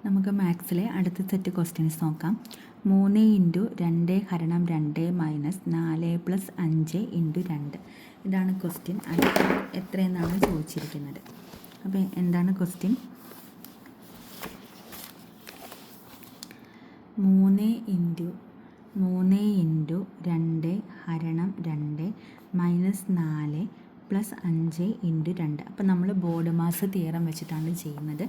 നമുക്ക് മാത്സിലെ അടുത്ത set questions നോക്കാം. 3 × 2 × 2 - 4 + 5 × 2 ഇതാണ് ക്വസ്റ്റ്യൻ. അത് എത്രയെന്നാണ് ചോദിച്ചിരിക്കുന്നത്. അപ്പോൾ എന്താണ് ക്വസ്റ്റ്യൻ? 3 × 2 × 2 - 4 + 5 × 2. അപ്പോൾ നമ്മൾ ബോഡ് മാസ് തിയറം വെച്ചിട്ടാണ് ചെയ്യുന്നത്.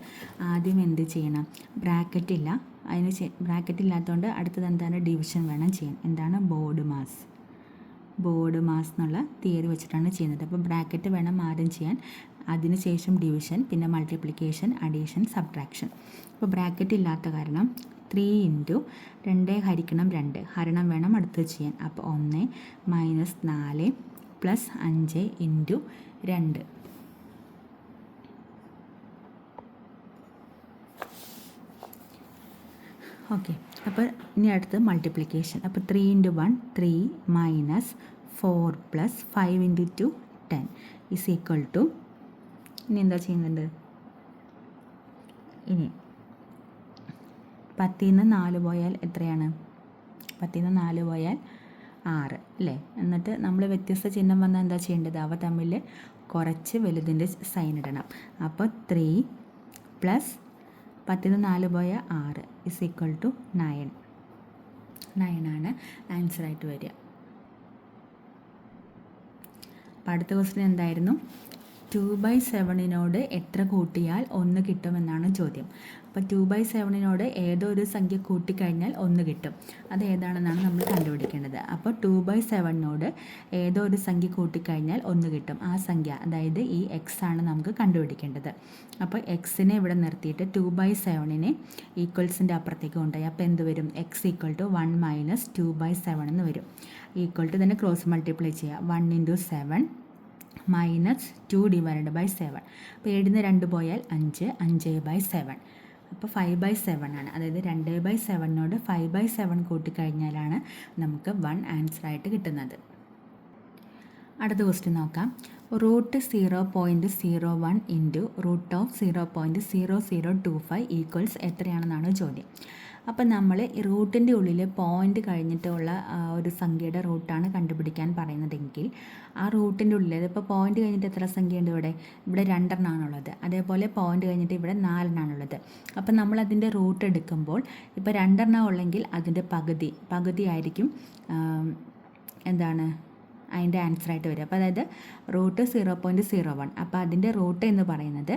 ആദ്യം എന്ത് ചെയ്യണം? ബ്രാക്കറ്റ് ഇല്ല, ബ്രാക്കറ്റ് ഇല്ലാത്തതുകൊണ്ട് അടുത്തത് എന്താണ്? ഡിവിഷൻ വേണം ചെയ്യാൻ. എന്താണ്? ബോഡ് മാസ് എന്നുള്ള തിയറി വെച്ചിട്ടാണ് ചെയ്യുന്നത്. അപ്പോൾ ബ്രാക്കറ്റ് വേണം ആദ്യം ചെയ്യാൻ, അതിനുശേഷം ഡിവിഷൻ, പിന്നെ മൾട്ടിപ്ലിക്കേഷൻ, അഡീഷൻ, സബ്ട്രാക്ഷൻ. അപ്പോൾ ബ്രാക്കറ്റ് ഇല്ലാത്ത കാരണം 3 × 2 × 2 ഹരണം വേണം അടുത്തത് ചെയ്യാൻ. അപ്പോൾ 1 - 4 + 5 × 2. ഓക്കെ, അപ്പോൾ ഇനി അടുത്ത് മൾട്ടിപ്ലിക്കേഷൻ. അപ്പോൾ 3 × 1 3 - 4 + 5 × 2 10 = ഇനി എന്താ ചെയ്യുന്നുണ്ട്? ഇനി 10 ൽ നിന്ന് 4 പോയാൽ എത്രയാണ്? 10 ൽ നിന്ന് 4 പോയാൽ 6 അല്ലേ? എന്നിട്ട് നമ്മൾ വ്യത്യസ്ത ചിഹ്നം വന്നാൽ എന്താ ചെയ്യേണ്ടത്? അവ തമ്മിൽ കുറച്ച് വലുതിൻ്റെ സൈൻ ഇടണം. അപ്പോൾ 3 + 10 ൽ നിന്ന് 4 പോയാൽ 6 = 9. 9 ആണ് ആൻസറായിട്ട് വരിക. അപ്പോൾ അടുത്ത ക്വസ്റ്റ്യൻ എന്തായിരുന്നു? 2/7 എത്ര കൂട്ടിയാൽ 1 കിട്ടുമെന്നാണ് ചോദ്യം. അപ്പോൾ 2/7 ഏതോ ഒരു സംഖ്യ കൂട്ടിക്കഴിഞ്ഞാൽ 1 കിട്ടും. അത് ഏതാണെന്നാണ് നമ്മൾ കണ്ടുപിടിക്കേണ്ടത്. അപ്പോൾ 2/7 ഏതോ ഒരു സംഖ്യ കൂട്ടിക്കഴിഞ്ഞാൽ 1 കിട്ടും. ആ സംഖ്യ, അതായത് ഈ എക്സ് ആണ് നമുക്ക് കണ്ടുപിടിക്കേണ്ടത്. അപ്പോൾ എക്സിനെ ഇവിടെ നിർത്തിയിട്ട് 2/7 ഈക്വൽസിൻ്റെ അപ്പുറത്തേക്ക് കൊണ്ടുപോയി. അപ്പോൾ എന്ത് വരും? x = 1 - 2/7 എന്ന് വരും. ഈക്വൽ തന്നെ ക്രോസ് മൾട്ടിപ്ലൈ ചെയ്യുക. 1 × 7 - 2 / 7. അപ്പോൾ 7 ൽ നിന്ന് 2 പോയാൽ 5 5/7. അപ്പോൾ 5/7 ആണ്. അതായത് 2/7 5/7 കൂട്ടിക്കഴിഞ്ഞാലാണ് നമുക്ക് 1 ആൻസറായിട്ട് കിട്ടുന്നത്. അടുത്ത ക്വസ്റ്റ്യൻ നോക്കാം. √0.01 × √0.0025 = എത്രയാണെന്നാണ് ചോദ്യം. അപ്പം നമ്മൾ ഈ റൂട്ടിൻ്റെ ഉള്ളിൽ പോയിൻ്റ് കഴിഞ്ഞിട്ടുള്ള ഒരു സംഖ്യയുടെ റൂട്ടാണ് കണ്ടുപിടിക്കാൻ പറയുന്നതെങ്കിൽ ആ റൂട്ടിൻ്റെ ഉള്ളിൽ, അതിപ്പോൾ പോയിൻ്റ് കഴിഞ്ഞിട്ട് എത്ര സംഖ്യയുണ്ട്? ഇവിടെ 2 എണ്ണമാണുള്ളത്. അതേപോലെ പോയിൻ്റ് കഴിഞ്ഞിട്ട് ഇവിടെ 4 എണ്ണമാണുള്ളത്. അപ്പം നമ്മൾ അതിൻ്റെ റൂട്ട് എടുക്കുമ്പോൾ ഇപ്പോൾ 2 എണ്ണം ഉള്ളെങ്കിൽ അതിൻ്റെ പകുതിയായിരിക്കും എന്താണ് അതിൻ്റെ ആൻസറായിട്ട് വരിക. അപ്പോൾ അതായത് √0.01. അപ്പോൾ അതിൻ്റെ റൂട്ട് എന്ന് പറയുന്നത്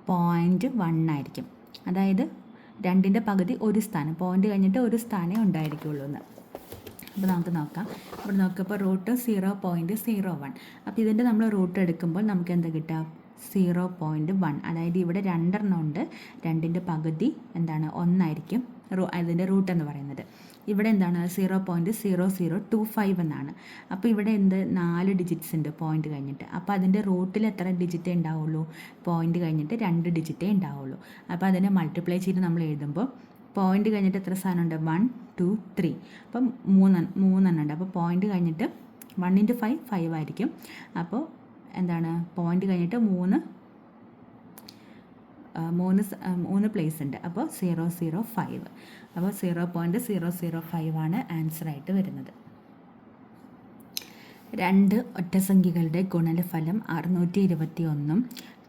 0.1 ആയിരിക്കും. അതായത് 2ൻ്റെ പകുതി ഒരു സ്ഥാനം, പോയിൻ്റ് കഴിഞ്ഞിട്ട് ഒരു സ്ഥാനമേ ഉണ്ടായിരിക്കുള്ളൂ എന്ന്. അപ്പോൾ നമുക്ക് നോക്കാം. ഇവിടെ നോക്കിയപ്പോൾ √0.01. അപ്പോൾ ഇതിൻ്റെ നമ്മൾ റൂട്ട് എടുക്കുമ്പോൾ നമുക്ക് എന്താ കിട്ടുക? 0.1. അതായത് ഇവിടെ 2 എണ്ണം ഉണ്ട്. 2ൻ്റെ പകുതി എന്താണ്? 1 ആയിരിക്കും അതിൻ്റെ റൂട്ട് എന്ന് പറയുന്നത്. ഇവിടെ എന്താണ്? 0.0025 എന്നാണ്. അപ്പോൾ ഇവിടെ 4 ഡിജിറ്റ്സ് ഉണ്ട് പോയിൻ്റ് കഴിഞ്ഞിട്ട്. അപ്പോൾ അതിൻ്റെ റൂട്ടിൽ എത്ര ഡിജിറ്റേ ഉണ്ടാവുള്ളൂ? പോയിൻ്റ് കഴിഞ്ഞിട്ട് 2 ഡിജിറ്റേ ഉണ്ടാവുള്ളൂ. അപ്പോൾ അതിനെ മൾട്ടിപ്ലൈ ചെയ്ത് നമ്മൾ എഴുതുമ്പോൾ പോയിൻ്റ് കഴിഞ്ഞിട്ട് എത്ര സാധനമുണ്ട്? 1 2 3. അപ്പം 3 ഉണ്ട്. അപ്പോൾ പോയിൻ്റ് കഴിഞ്ഞിട്ട് 1 × 5 5 ആയിരിക്കും. അപ്പോൾ എന്താണ്? പോയിൻ്റ് കഴിഞ്ഞിട്ട് 3 പ്ലേസ് ഉണ്ട്. അപ്പോൾ 005. അപ്പോൾ 0.005 ആണ് ആൻസറായിട്ട് വരുന്നത്. 2 ഒറ്റസംഖ്യകളുടെ ഗുണനഫലം 621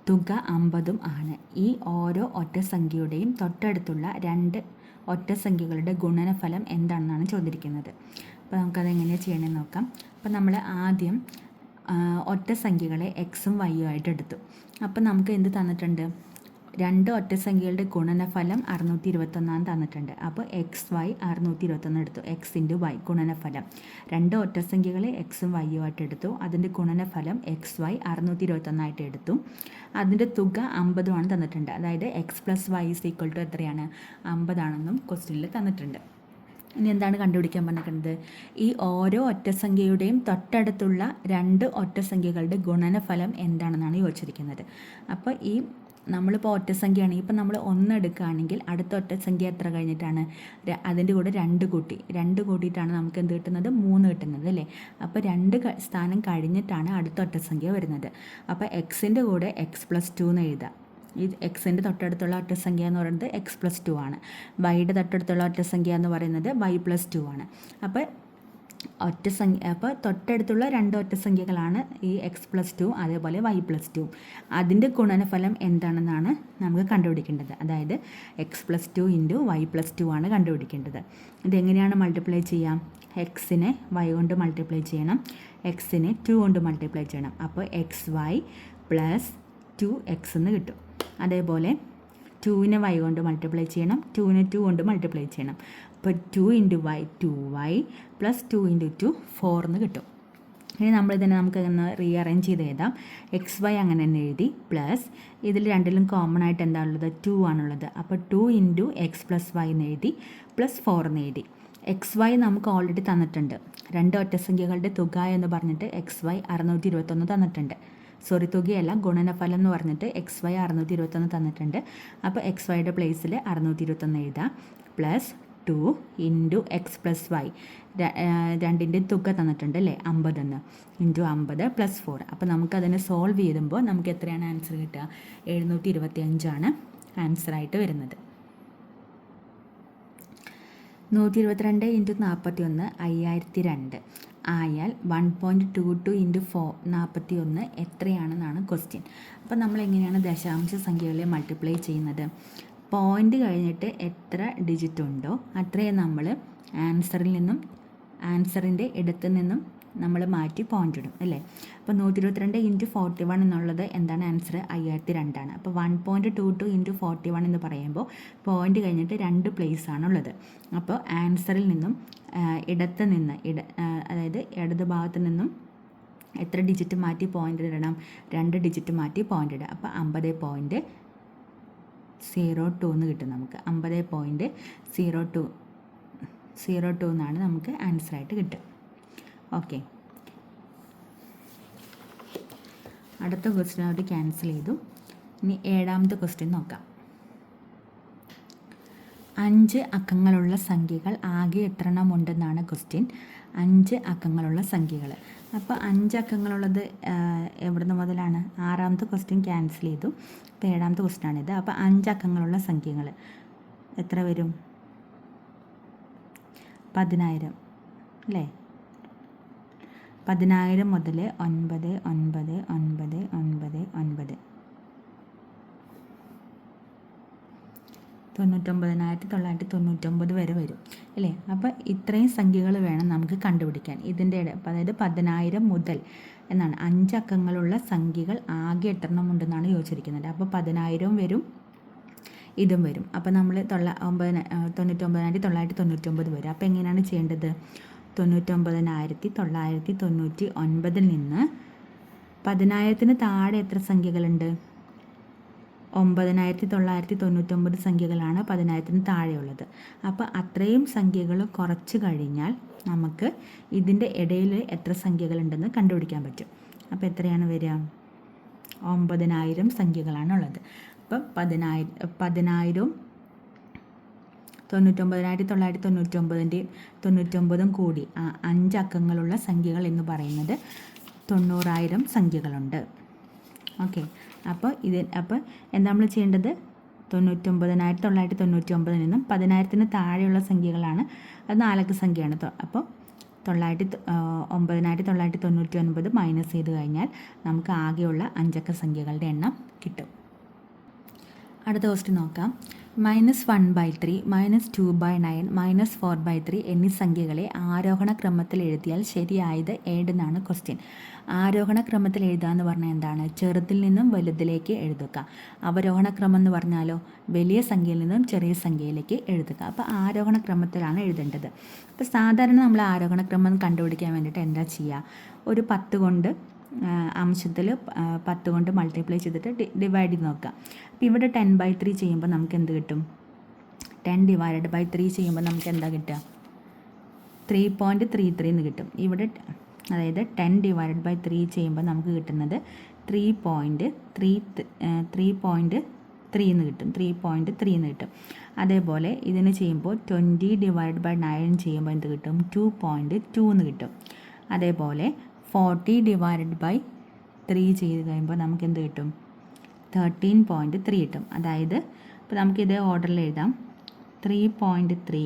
തുക 50 ആണ്. ഈ ഓരോ ഒറ്റസംഖ്യയുടെയും തൊട്ടടുത്തുള്ള 2 ഒറ്റസംഖ്യകളുടെ ഗുണനഫലം എന്താണെന്നാണ് ചോദിച്ചിരിക്കുന്നത്. അപ്പോൾ നമുക്കത് എങ്ങനെയാണ് ചെയ്യണമെന്ന് നോക്കാം. അപ്പോൾ നമ്മൾ ആദ്യം ഒറ്റസംഖ്യകളെ എക്സും വൈയും ആയിട്ട് എടുത്തു. അപ്പോൾ നമുക്ക് എന്ത് തന്നിട്ടുണ്ട്? 2 ഒറ്റസംഖ്യകളുടെ ഗുണനഫലം 621 തന്നിട്ടുണ്ട്. അപ്പോൾ XY 621 എടുത്തു. x × y ഗുണനഫലം. 2 ഒറ്റസംഖ്യകളെ എക്സും വൈയും ആയിട്ട് എടുത്തു. അതിൻ്റെ ഗുണനഫലം XY 621 ആയിട്ട് എടുത്തു. അതിൻ്റെ തുക 50 ആണ് തന്നിട്ടുണ്ട്. അതായത് x + y = എത്രയാണ്? 50 ആണെന്നും ക്വസ്റ്റ്യനിൽ തന്നിട്ടുണ്ട്. ഇനി എന്താണ് കണ്ടുപിടിക്കാൻ പറഞ്ഞിരിക്കുന്നത്? ഈ ഓരോ ഒറ്റസംഖ്യയുടെയും തൊട്ടടുത്തുള്ള 2 ഒറ്റസംഖ്യകളുടെ ഗുണനഫലം എന്താണെന്നാണ് ചോദിച്ചിരിക്കുന്നത്. അപ്പോൾ നമ്മളിപ്പോൾ ഒറ്റസംഖ്യയാണെങ്കിൽ ഇപ്പോൾ നമ്മൾ 1 എടുക്കുകയാണെങ്കിൽ അടുത്ത ഒറ്റസംഖ്യ എത്ര കഴിഞ്ഞിട്ടാണ്? അതിൻ്റെ കൂടെ 2 കൂട്ടിയിട്ടാണ് നമുക്ക് എന്ത് കിട്ടുന്നത്? 3 കിട്ടുന്നത് അല്ലേ? അപ്പോൾ 2 സ്ഥാനം കഴിഞ്ഞിട്ടാണ് അടുത്ത ഒറ്റസംഖ്യ വരുന്നത്. അപ്പോൾ എക്സിൻ്റെ കൂടെ x + 2 എന്ന് എഴുതാം. ഈ എക്സിൻ്റെ തൊട്ടടുത്തുള്ള ഒറ്റസംഖ്യ എന്ന് പറയുന്നത് x+2 ആണ്. വൈയുടെ തൊട്ടടുത്തുള്ള ഒറ്റസംഖ്യ എന്ന് പറയുന്നത് y+2 ആണ്. അപ്പോൾ അപ്പോൾ തൊട്ടടുത്തുള്ള രണ്ട് ഒറ്റസംഖ്യകളാണ് ഈ x+2 അതേപോലെ y+2. അതിൻ്റെ ഗുണനഫലം എന്താണെന്നാണ് നമുക്ക് കണ്ടുപിടിക്കേണ്ടത്. അതായത് x+2 × y+2 ആണ് കണ്ടുപിടിക്കേണ്ടത്. ഇതെങ്ങനെയാണ് മൾട്ടിപ്ലൈ ചെയ്യാം? എക്സിനെ y കൊണ്ട് മൾട്ടിപ്ലൈ ചെയ്യണം, എക്സിനെ 2 കൊണ്ട് മൾട്ടിപ്ലൈ ചെയ്യണം. അപ്പോൾ xy + 2x എന്ന് കിട്ടും. അതേപോലെ 2നെ y കൊണ്ട് മൾട്ടിപ്ലൈ ചെയ്യണം, 2നെ 2 കൊണ്ട് മൾട്ടിപ്ലൈ ചെയ്യണം. അപ്പോൾ 2 × y 2y + 2 × 2 4 എന്ന് കിട്ടും. ഇനി നമുക്ക് ഒന്ന് റീഅറേഞ്ച് ചെയ്ത് എഴുതാം. xy അങ്ങനെ തന്നെ എഴുതി, പ്ലസ് ഇതിൽ രണ്ടിലും കോമൺ ആയിട്ട് എന്താണുള്ളത്? 2 ആണുള്ളത്. അപ്പോൾ 2 × x + y എന്ന് എഴുതി, + 4 എന്ന് എഴുതി. xy നമുക്ക് ഓൾറെഡി തന്നിട്ടുണ്ട്. രണ്ട് ഒറ്റസംഖ്യകളുടെ തുക എന്ന് പറഞ്ഞിട്ട് xy 621 തന്നിട്ടുണ്ട്. സോറി, തുകയല്ല, ഗുണനഫലം എന്ന് പറഞ്ഞിട്ട് xy 621 തന്നിട്ടുണ്ട്. അപ്പോൾ xyയുടെ പ്ലേസിൽ 621 എഴുതാം, + 2 × x + y. രണ്ടിൻ്റെ തുക തന്നിട്ടുണ്ട് അല്ലേ, 50 എന്ന്, × 50 + 4. അപ്പോൾ നമുക്കതിനെ സോൾവ് ചെയ്യുമ്പോൾ നമുക്ക് എത്രയാണ് ആൻസർ കിട്ടുക? 725 ആൻസറായിട്ട് വരുന്നത്. 122 × 41 5002 ആയാൽ 1.22 × 41 എത്രയാണെന്നാണ് ക്വസ്റ്റ്യൻ. അപ്പോൾ നമ്മൾ എങ്ങനെയാണ് ദശാംശ സംഖ്യകളെ മൾട്ടിപ്ലൈ ചെയ്യുന്നത്? പോയിൻ്റ് കഴിഞ്ഞിട്ട് എത്ര ഡിജിറ്റ് ഉണ്ടോ അത്രയും നമ്മൾ ആൻസറിൻ്റെ ഇടത്ത് നിന്നും നമ്മൾ മാറ്റി പോയിൻ്റ് ഇടും അല്ലേ. അപ്പോൾ 122 × 41 എന്നുള്ളത് എന്താണ്? ആൻസർ 5002 ആണ്. അപ്പോൾ 1.22 × 41 എന്ന് പറയുമ്പോൾ പോയിൻ്റ് കഴിഞ്ഞിട്ട് 2 പ്ലേസ് ആണുള്ളത്. അപ്പോൾ ആൻസറിൽ നിന്നും ഇടത്ത് നിന്ന് അതായത് ഇടത് ഭാഗത്ത് നിന്നും എത്ര ഡിജിറ്റ് മാറ്റി പോയിൻ്റ് ഇടണം? 2 ഡിജിറ്റ് മാറ്റി പോയിൻ്റ് ഇടുക. അപ്പോൾ 50.02 എന്ന് കിട്ടും നമുക്ക്. 50.02 എന്നാണ് നമുക്ക് ആൻസറായിട്ട് കിട്ടുക. ഓക്കെ, അടുത്ത ക്വസ്റ്റ്യൻ അവർ ക്യാൻസൽ ചെയ്തു. ഇനി 7ാമത്തെ ക്വസ്റ്റ്യൻ നോക്കാം. 5 അക്കങ്ങളുള്ള സംഖ്യകൾ ആകെ എത്ര എണ്ണം ഉണ്ടെന്നാണ് ക്വസ്റ്റ്യൻ. 5 അക്കങ്ങളുള്ള സംഖ്യകൾ. അപ്പോൾ 5 അക്കങ്ങളുള്ളത് എവിടുന്ന് മുതലാണ്? 6ാമത്തെ ക്വസ്റ്റ്യൻ ക്യാൻസൽ ചെയ്തു. ഇപ്പോൾ 7ാമത്തെ ക്വസ്റ്റ്യനാണിത്. അപ്പോൾ 5 അക്കങ്ങളുള്ള സംഖ്യകൾ എത്ര വരും? 10000 അല്ലേ. 10000 മുതൽ 999999 99,999 വരെ വരും അല്ലേ. അപ്പോൾ ഇത്രയും സംഖ്യകൾ വേണം നമുക്ക് കണ്ടുപിടിക്കാൻ. ഇതിൻ്റെ അതായത് 10000 മുതൽ എന്നാണ്. 5 അക്കങ്ങളുള്ള സംഖ്യകൾ ആകെ എത്രണ്ണം ഉണ്ടെന്നാണ് ചോദിച്ചിരിക്കുന്നത്. അപ്പോൾ 10000 വരും, ഇതും വരും. അപ്പോൾ നമ്മൾ 99,999 വരും. അപ്പോൾ എങ്ങനെയാണ് ചെയ്യേണ്ടത്? 99,999 നിന്ന് 10000ന് താഴെ എത്ര സംഖ്യകളുണ്ട്? 9999 സംഖ്യകളാണ് 10000ന് താഴെയുള്ളത്. അപ്പോൾ അത്രയും സംഖ്യകൾ കുറച്ച് കഴിഞ്ഞാൽ നമുക്ക് ഇതിൻ്റെ ഇടയിൽ എത്ര സംഖ്യകളുണ്ടെന്ന് കണ്ടുപിടിക്കാൻ പറ്റും. അപ്പോൾ എത്രയാണ് വരിക? 9000 സംഖ്യകളാണുള്ളത്. അപ്പം 10000 99,999 കൂടി 5 അക്കങ്ങളുള്ള സംഖ്യകൾ എന്ന് പറയുന്നത് 90000 സംഖ്യകളുണ്ട്. ഓക്കെ, അപ്പോൾ എന്താ നമ്മൾ ചെയ്യേണ്ടത്? 99,999 നിന്നും 10000ന് താഴെയുള്ള സംഖ്യകളാണ്, അത് 4 അക്ക സംഖ്യയാണ്. അപ്പോൾ 9999 മൈനസ് ചെയ്ത് കഴിഞ്ഞാൽ നമുക്ക് ആകെയുള്ള 5 അക്ക സംഖ്യകളുടെ എണ്ണം കിട്ടും. അടുത്ത ക്വസ്റ്റ്യൻ നോക്കാം. -1/3, -2/9, -4/3 എന്നീ സംഖ്യകളെ ആരോഹണ ക്രമത്തിൽ എഴുതിയാൽ ശരിയായത് ഏതെന്നാണ് ക്വസ്റ്റ്യൻ. ആരോഹണ ക്രമത്തിൽ എഴുതുക എന്ന് പറഞ്ഞാൽ എന്താണ്? ചെറുതിൽ നിന്നും വലുതിലേക്ക് എഴുതുക. അവരോഹണ ക്രമം എന്ന് പറഞ്ഞാലോ വലിയ സംഖ്യയിൽ നിന്നും ചെറിയ സംഖ്യയിലേക്ക് എഴുതുക. അപ്പോൾ ആരോഹണ ക്രമത്തിലാണ് എഴുതേണ്ടത്. അപ്പോൾ സാധാരണ നമ്മൾ ആരോഹണ ക്രമം കണ്ടുപിടിക്കാൻ വേണ്ടിയിട്ട് എന്താ ചെയ്യുക? ഒരു 10 കൊണ്ട് അംശത്തിൽ 10 കൊണ്ട് മൾട്ടിപ്ലൈ ചെയ്തിട്ട് ഡിവൈഡ് ചെയ്ത് നോക്കുക. അപ്പോൾ ഇവിടെ 10/3 ചെയ്യുമ്പോൾ നമുക്ക് എന്ത് കിട്ടും? 10/3 ചെയ്യുമ്പോൾ നമുക്ക് എന്താ കിട്ടുക? 3.33 എന്ന് കിട്ടും. ഇവിടെ അതായത് 10/3 ചെയ്യുമ്പോൾ നമുക്ക് കിട്ടുന്നത് 3.3 എന്ന് കിട്ടും. 3.3 എന്ന് കിട്ടും. അതേപോലെ ഇതിന് ചെയ്യുമ്പോൾ 20/9 ചെയ്യുമ്പോൾ എന്ത് കിട്ടും? 2.2 എന്ന് കിട്ടും. അതേപോലെ 40/3 ചെയ്ത് കഴിയുമ്പോൾ നമുക്ക് എന്ത് കിട്ടും? 13.3 കിട്ടും. അതായത് ഇപ്പോൾ നമുക്കിത് ഓർഡറിൽ എഴുതാം. 3.3,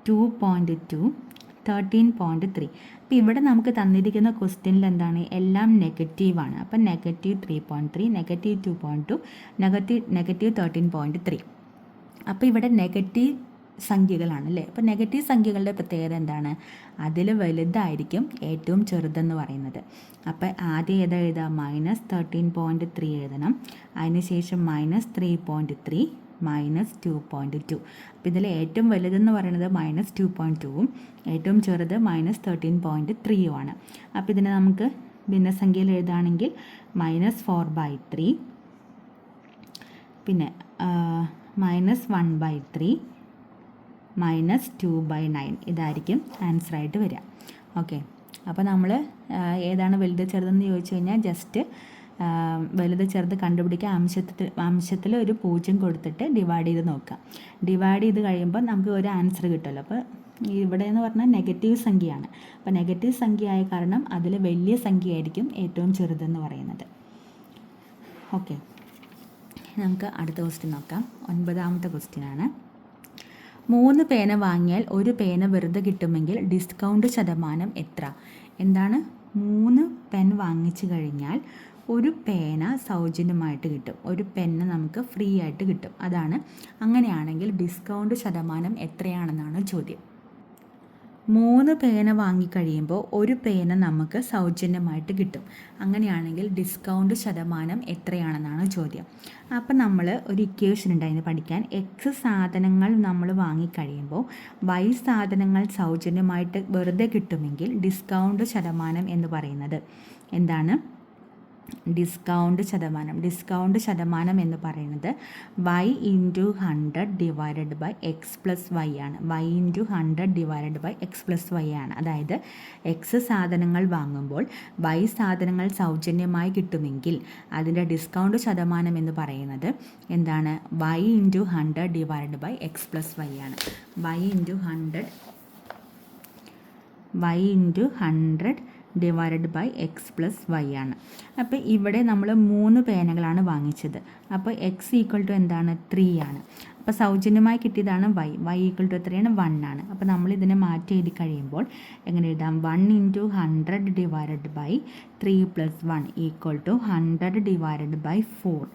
2.2, 13.3. അപ്പോൾ ഇവിടെ നമുക്ക് തന്നിരിക്കുന്ന ക്വസ്റ്റ്യനിൽ എന്താണ്, എല്ലാം നെഗറ്റീവാണ്. അപ്പം -3.3, -2.2, നെഗറ്റീവ് 13.3. അപ്പോൾ ഇവിടെ നെഗറ്റീവ് സംഖ്യകളാണ് അല്ലേ. അപ്പോൾ നെഗറ്റീവ് സംഖ്യകളുടെ പ്രത്യേകത എന്താണ്, അതിൽ വലുതായിരിക്കും ഏറ്റവും ചെറുതെന്ന് പറയുന്നത്. അപ്പോൾ ആദ്യം ഏതാ എഴുതുക, -13.3 എഴുതണം. അതിനുശേഷം -3.3, -2.2. അപ്പോൾ ഇതിൽ ഏറ്റവും വലുതെന്ന് പറയുന്നത് -2.2ഉം ഏറ്റവും ചെറുത് -13.3ഉമാണ്. അപ്പോൾ ഇതിനെ നമുക്ക് ഭിന്നസംഖ്യയിൽ എഴുതുകയാണെങ്കിൽ -4/3, പിന്നെ -1/3, -2/9 ഇതായിരിക്കും ആൻസറായിട്ട് വരിക. ഓക്കെ, അപ്പോൾ നമ്മൾ ഏതാണ് വലുത് ചെറുതെന്ന് ചോദിച്ചു കഴിഞ്ഞാൽ ജസ്റ്റ് വലുത് ചെറുത് കണ്ടുപിടിക്കുക. അംശത്തിൽ ഒരു 0 കൊടുത്തിട്ട് ഡിവൈഡ് ചെയ്ത് നോക്കുക. ഡിവൈഡ് ചെയ്ത് കഴിയുമ്പോൾ നമുക്ക് ഒരു ആൻസർ കിട്ടുമല്ലോ. അപ്പോൾ ഇവിടെ എന്ന് പറഞ്ഞാൽ നെഗറ്റീവ് സംഖ്യയാണ്. അപ്പോൾ നെഗറ്റീവ് സംഖ്യ ആയ കാരണം അതിൽ വലിയ സംഖ്യയായിരിക്കും ഏറ്റവും ചെറുതെന്ന് പറയുന്നത്. ഓക്കെ, നമുക്ക് അടുത്ത ക്വസ്റ്റ്യൻ നോക്കാം. 9ാമത്തെ ക്വസ്റ്റ്യനാണ്. 3 പേന വാങ്ങിയാൽ ഒരു പേന വെറുതെ കിട്ടുമെങ്കിൽ ഡിസ്കൗണ്ട് ശതമാനം എത്ര? എന്താണ്, 3 പെൻ വാങ്ങിച്ചു കഴിഞ്ഞാൽ ഒരു പേന സൗജന്യമായിട്ട് കിട്ടും, ഒരു പെന്ന് നമുക്ക് ഫ്രീ ആയിട്ട് കിട്ടും. അതാണ്, അങ്ങനെയാണെങ്കിൽ ഡിസ്കൗണ്ട് ശതമാനം എത്രയാണെന്നാണ് ചോദ്യം. 3 പേന വാങ്ങിക്കഴിയുമ്പോൾ ഒരു പേന നമുക്ക് സൗജന്യമായിട്ട് കിട്ടും. അങ്ങനെയാണെങ്കിൽ ഡിസ്കൗണ്ട് ശതമാനം എത്രയാണെന്നാണ് ചോദ്യം. അപ്പം നമ്മൾ ഒരു ഇക്വേഷൻ ഉണ്ടായിരുന്നു പഠിക്കാൻ. എക്സ് സാധനങ്ങൾ നമ്മൾ വാങ്ങിക്കഴിയുമ്പോൾ വൈ സാധനങ്ങൾ സൗജന്യമായിട്ട് വെറുതെ കിട്ടുമെങ്കിൽ ഡിസ്കൗണ്ട് ശതമാനം എന്ന് പറയുന്നത് എന്താണ്? ഡിസ്കൗണ്ട് ശതമാനം എന്ന് പറയുന്നത് y × 100 divided by x plus y ആണ്. y × 100 divided by x plus y ആണ്. അതായത് എക്സ് സാധനങ്ങൾ വാങ്ങുമ്പോൾ വൈ സാധനങ്ങൾ സൗജന്യമായി കിട്ടുമെങ്കിൽ അതിൻ്റെ ഡിസ്കൗണ്ട് ശതമാനം എന്ന് പറയുന്നത് എന്താണ്? y × 100 divided by x plus y ആണ്. y × 100 divided by x plus y ആണ്. അപ്പോൾ ഇവിടെ നമ്മൾ 3 പേനകളാണ് വാങ്ങിച്ചത്. അപ്പോൾ എക്സ് ഈക്വൽ ടു എന്താണ്? 3 ആണ്. അപ്പോൾ സൗജന്യമായി കിട്ടിയതാണ് y ഈക്വൽ ടു എത്രയാണ്? 1 ആണ്. അപ്പോൾ നമ്മൾ ഇതിനെ മാറ്റി എഴുതി കഴിയുമ്പോൾ എങ്ങനെ എഴുതാം? 1 × 100 divided by 3 + 1 equal to 100 divided by 4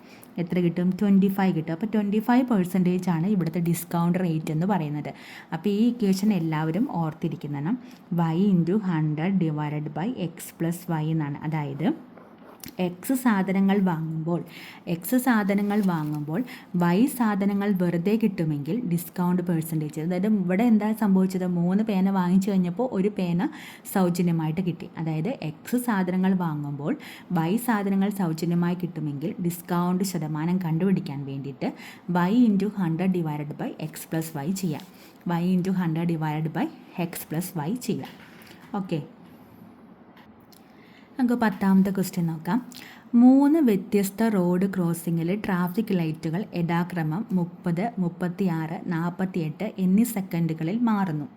എത്ര കിട്ടും? 25 കിട്ടും. അപ്പോൾ 25% ആണ് ഇവിടുത്തെ ഡിസ്കൗണ്ട് റേറ്റ് എന്ന് പറയുന്നത്. അപ്പോൾ ഈ ഇക്വേഷൻ എല്ലാവരും ഓർത്തിരിക്കുന്നതാണ്. y × 100 divided by x plus y എന്നാണ്. അതായത് എക്സ് സാധനങ്ങൾ വാങ്ങുമ്പോൾ വൈ സാധനങ്ങൾ വെറുതെ കിട്ടുമെങ്കിൽ ഡിസ്കൗണ്ട് പെർസെൻറ്റേജ്. അതായത് ഇവിടെ എന്താ സംഭവിച്ചത്? 3 പേന വാങ്ങിച്ചു കഴിഞ്ഞപ്പോൾ ഒരു പേന സൗജന്യമായിട്ട് കിട്ടി. അതായത് എക്സ് സാധനങ്ങൾ വാങ്ങുമ്പോൾ വൈ സാധനങ്ങൾ സൗജന്യമായി കിട്ടുമെങ്കിൽ ഡിസ്കൗണ്ട് ശതമാനം കണ്ടുപിടിക്കാൻ വേണ്ടിയിട്ട് y × 100 divided by x plus y ചെയ്യാം. y × 100 divided by x plus y ചെയ്യാം. ഓക്കെ, നമുക്ക് 10ാമത്തെ ക്വസ്റ്റ്യൻ നോക്കാം. 3 വ്യത്യസ്ത റോഡ് ക്രോസിങ്ങിൽ ട്രാഫിക് ലൈറ്റുകൾ യഥാക്രമം 30, 36, 48 എന്നീ സെക്കൻഡുകളിൽ മാറുന്നു.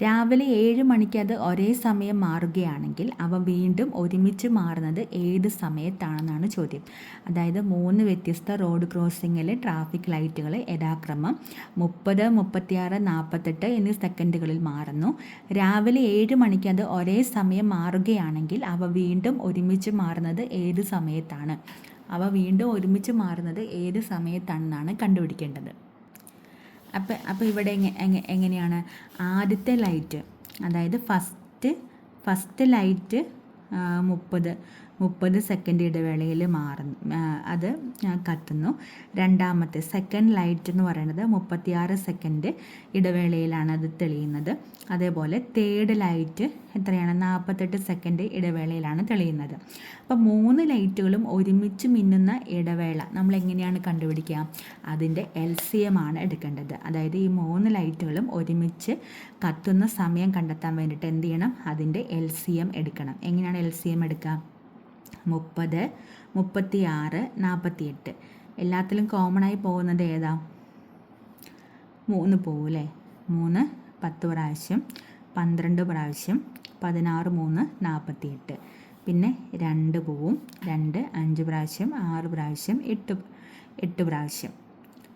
രാവിലെ 7 മണിക്ക് അത് ഒരേ സമയം മാറുകയാണെങ്കിൽ അവ വീണ്ടും ഒരുമിച്ച് മാറുന്നത് ഏത് സമയത്താണെന്നാണ് ചോദ്യം. അതായത് 3 വ്യത്യസ്ത റോഡ് ക്രോസിങ്ങിൽ ട്രാഫിക് ലൈറ്റുകൾ യഥാക്രമം 30, 36, 48 എന്നീ സെക്കൻഡുകളിൽ മാറുന്നു. രാവിലെ 7 മണിക്ക് അത് ഒരേ സമയം മാറുകയാണെങ്കിൽ അവ വീണ്ടും ഒരുമിച്ച് മാറുന്നത് ഏത് സമയത്താണെന്നാണ് കണ്ടുപിടിക്കേണ്ടത്. അപ്പോൾ ഇവിടെ എങ്ങനെയാണ്? ആദ്യത്തെ ലൈറ്റ്, അതായത് ഫസ്റ്റ് ലൈറ്റ് 30 സെക്കൻഡ് ഇടവേളയിൽ അത് കത്തുന്നു. രണ്ടാമത്തെ സെക്കൻഡ് ലൈറ്റ് എന്ന് പറയുന്നത് 36 സെക്കൻഡ് ഇടവേളയിലാണ് അത് തെളിയുന്നത്. അതേപോലെ തേർഡ് ലൈറ്റ് എത്രയാണ്? 48 സെക്കൻഡ് ഇടവേളയിലാണ് തെളിയുന്നത്. അപ്പോൾ 3 ലൈറ്റുകളും ഒരുമിച്ച് മിന്നുന്ന ഇടവേള നമ്മൾ എങ്ങനെയാണ് കണ്ടുപിടിക്കുക? അതിൻ്റെ LCM ആണ് എടുക്കേണ്ടത്. അതായത് ഈ 3 ലൈറ്റുകളും ഒരുമിച്ച് കത്തുന്ന സമയം കണ്ടെത്താൻ വേണ്ടിയിട്ട് എന്ത് ചെയ്യണം? അതിൻ്റെ LCM എടുക്കണം. എങ്ങനെയാണ് LCM എടുക്കുക? 30, 36, 48 എല്ലാത്തിലും കോമൺ ആയി പോകുന്നത് ഏതാ? 3 പോകും അല്ലേ? 3 10 പ്രാവശ്യം, 12 പ്രാവശ്യം, 16, 3 48. പിന്നെ 2 പോവും, 2 5 പ്രാവശ്യം, 6 പ്രാവശ്യം, 8 പ്രാവശ്യം.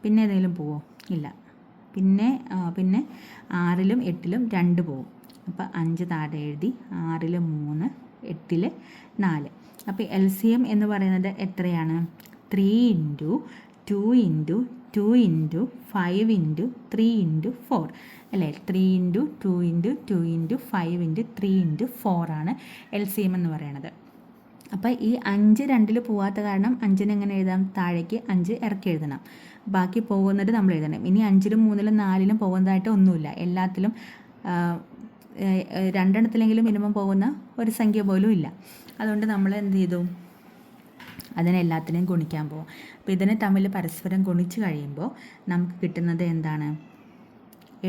പിന്നെ ഏതെങ്കിലും പോവോ? ഇല്ല. പിന്നെ 6ലും 8ലും 2 പോവും. അപ്പോൾ 5 താഴെ എഴുതി, 6ൽ 3, 8ൽ 4. അപ്പോൾ LCM എന്ന് പറയുന്നത് എത്രയാണ്? 3 into 2 into 2 into 5 into 3 into 4 അല്ലേ? 3 into 2 into 2 into 5 into 3 into 4 ആണ് LCM എന്ന് പറയുന്നത്. അപ്പോൾ ഈ 5 2ൽ പോവാത്ത കാരണം 5ന് എങ്ങനെ എഴുതാം? താഴേക്ക് 5 ഇറക്കി എഴുതണം. ബാക്കി പോകുന്നത് നമ്മൾ എഴുതണം. ഇനി 5ലും 3ലും 4ലും പോകുന്നതായിട്ട് ഒന്നുമില്ല. എല്ലാത്തിലും 2 എണ്ണത്തിലെങ്കിലും മിനിമം പോകുന്ന ഒരു സംഖ്യ പോലും ഇല്ല. അതുകൊണ്ട് നമ്മൾ എന്ത് ചെയ്തു? അതിനെ എല്ലാത്തിനെയും ഗുണിക്കാൻ പോകും. അപ്പോൾ ഇതിനെ തമ്മിൽ പരസ്പരം ഗുണിച്ച് കഴിയുമ്പോൾ നമുക്ക് കിട്ടുന്നത് എന്താണ്?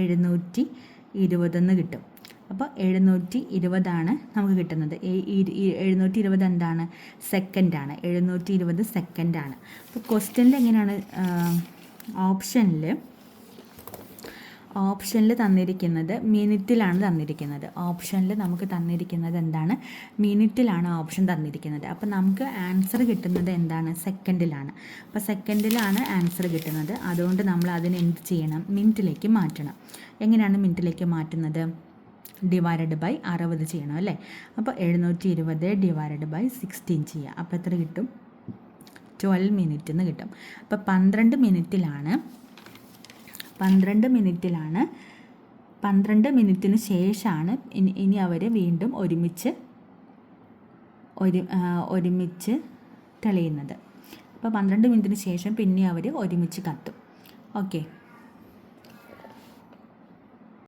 720 കിട്ടും. അപ്പോൾ 720 നമുക്ക് കിട്ടുന്നത്. 720 എന്താണ്? സെക്കൻഡാണ്. 720 സെക്കൻഡാണ്. അപ്പോൾ ക്വസ്റ്റ്യനിൽ എങ്ങനെയാണ്? ഓപ്ഷനിൽ തന്നിരിക്കുന്നത് മിനിറ്റിലാണ് തന്നിരിക്കുന്നത്. ഓപ്ഷനിൽ നമുക്ക് തന്നിരിക്കുന്നത് എന്താണ്? മിനിറ്റിലാണ് ഓപ്ഷൻ തന്നിരിക്കുന്നത്. അപ്പോൾ നമുക്ക് ആൻസർ കിട്ടുന്നത് എന്താണ്? സെക്കൻഡിലാണ്. അപ്പോൾ സെക്കൻഡിലാണ് ആൻസർ കിട്ടുന്നത്. അതുകൊണ്ട് നമ്മൾ അതിനെ എന്ത് ചെയ്യണം? മിനിറ്റിലേക്ക് മാറ്റണം. എങ്ങനെയാണ് മിനിറ്റിലേക്ക് മാറ്റുന്നത്? ഡിവൈഡഡ് ബൈ 60 ചെയ്യണം അല്ലേ? അപ്പോൾ 720 ഡിവൈഡഡ് ബൈ 16 ചെയ്യുക. അപ്പോൾ എത്ര കിട്ടും? 12 മിനിറ്റ് എന്ന് കിട്ടും. അപ്പോൾ 12 മിനിറ്റിന് ശേഷമാണ് ഇനി അവർ വീണ്ടും ഒരുമിച്ച് തെളിയുന്നത്. അപ്പോൾ 12 മിനിറ്റിന് ശേഷം പിന്നെ അവർ ഒരുമിച്ച് കത്തും. ഓക്കെ.